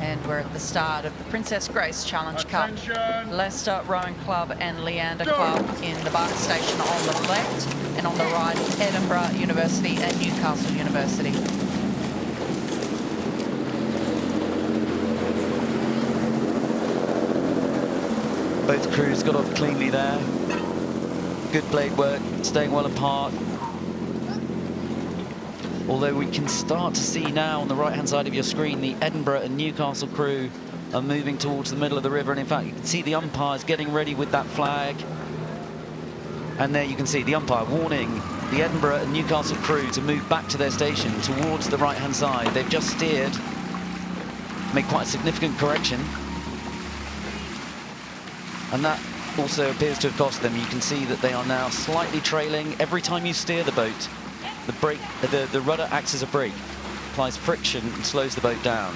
And we're at the start of the Princess Grace Challenge Cup. Leicester Rowing Club and Leander Club in the Bark Station on the left, and on the right, Edinburgh University and Newcastle University. Both crews got off cleanly there. Good blade work, staying well apart. Although we can start to see now on the right-hand side of your screen, the Edinburgh and Newcastle crew are moving towards the middle of the river. And in fact, you can see the umpires getting ready with that flag. And there you can see the umpire warning the Edinburgh and Newcastle crew to move back to their station towards the right-hand side. They've just steered, made quite a significant correction. And that also appears to have cost them. You can see that they are now slightly trailing. Every time you steer the boat, the rudder acts as a brake, applies friction and slows the boat down.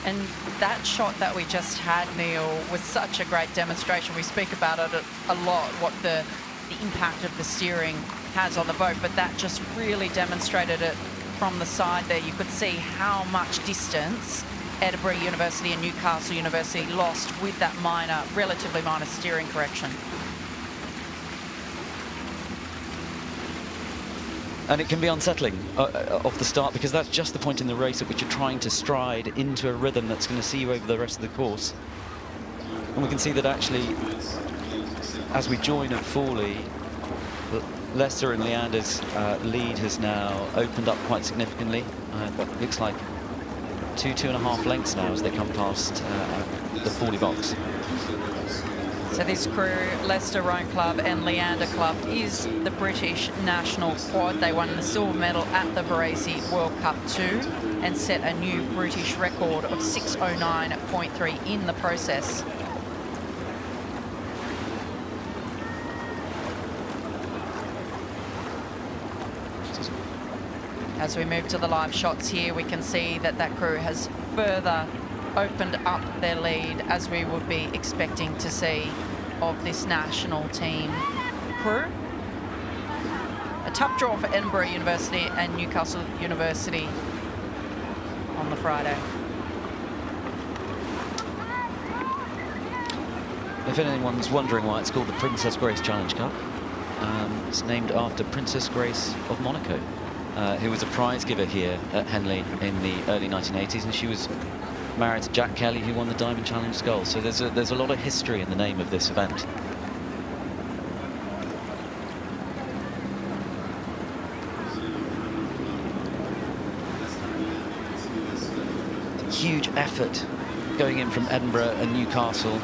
And that shot that we just had, Neil, was such a great demonstration. We speak about it a lot, what the impact of the steering has on the boat, but that just really demonstrated it from the side there. You could see how much distance Edinburgh University and Newcastle University lost with that relatively minor steering correction. And it can be unsettling off the start, because that's just the point in the race at which you're trying to stride into a rhythm that's going to see you over the rest of the course. And we can see that actually, as we join at Fawley, Leicester and Leander's lead has now opened up quite significantly. It looks like two and a half lengths now as they come past the Fawley box. So this crew, Leicester Rowing Club and Leander Club, is the British national quad. They won the silver medal at the Barassi World Cup 2 and set a new British record of 6:09.3 in the process. As we move to the live shots here, we can see that that crew has further opened up their lead, as we would be expecting to see of this national team crew. A tough draw for Edinburgh University and Newcastle University on the Friday. If anyone's wondering why it's called the Princess Grace Challenge Cup, it's named after Princess Grace of Monaco, who was a prize giver here at Henley in the early 1980s, and she was married to Jack Kelly, who won the Diamond Challenge Scull. So there's a lot of history in the name of this event. Huge effort going in from Edinburgh and Newcastle.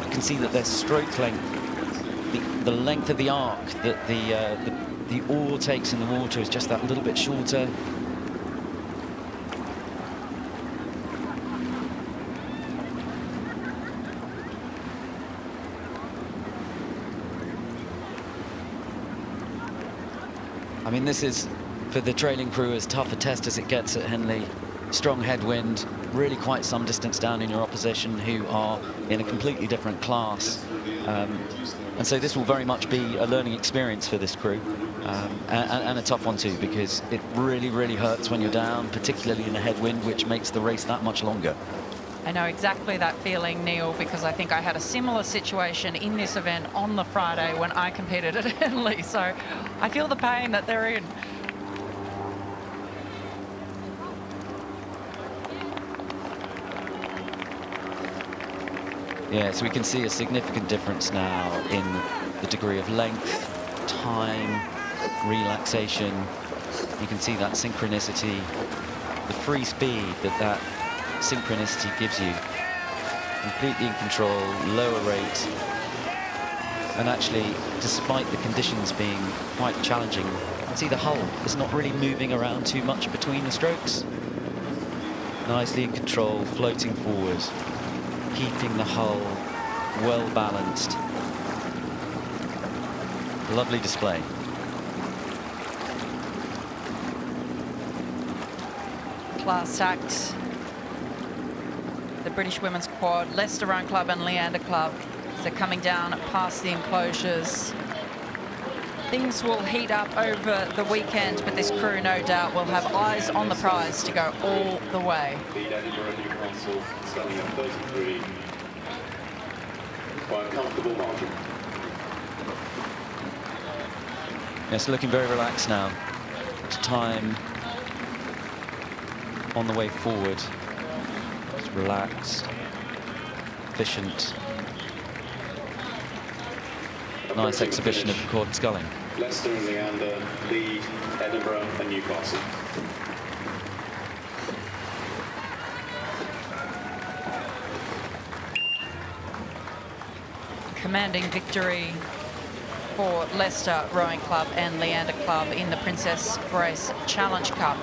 You can see that their stroke length, the length of the arc that the oar takes in the water is just that little bit shorter. I mean, this is, for the trailing crew, as tough a test as it gets at Henley. Strong headwind, really quite some distance down in your opposition, who are in a completely different class. And so this will very much be a learning experience for this crew, and a tough one too, because it really, really hurts when you're down, particularly in a headwind, which makes the race that much longer. I know exactly that feeling, Neil, because I think I had a similar situation in this event on the Friday when I competed at Henley, so I feel the pain that they're in. Yeah, so we can see a significant difference now in the degree of length, time, relaxation. You can see that synchronicity, the free speed that synchronicity gives you. Completely in control, lower rate. And actually, despite the conditions being quite challenging, you can see the hull is not really moving around too much between the strokes. Nicely in control, floating forward, keeping the hull well balanced. Lovely display. Class act. The British women's quad, Leicester Rowing Club and Leander Club. So coming down past the enclosures. things will heat up over the weekend, but this crew, no doubt, will have eyes on the prize to go all the way. Lead Edinburgh, Newcastle, standing at 33 by a comfortable margin. Yes, looking very relaxed now. It's time on the way forward. It's relaxed, efficient. Nice exhibition of cord sculling. Leicester and Leander lead Edinburgh and Newcastle. Commanding victory for Leicester Rowing Club and Leander Club in the Princess Grace Challenge Cup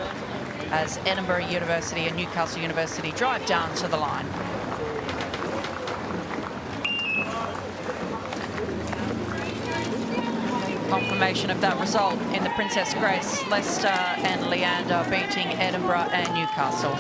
as Edinburgh University and Newcastle University drive down to the line. Confirmation of that result in the Princess Grace, Leicester and Leander beating Edinburgh and Newcastle.